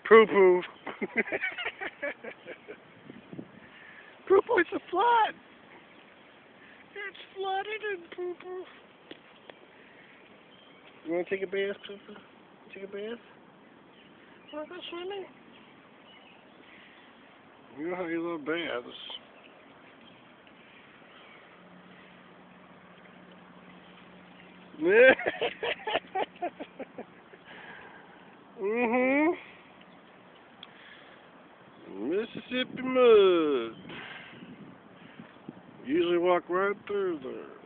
Poo poo. Poo poo, it's a flood. It's flooded in poo poo. You want to take a bath, poo poo? Take a bath? Want to go swimming? You know how you love baths. Mhm. Mississippi mud. Usually walk right through there.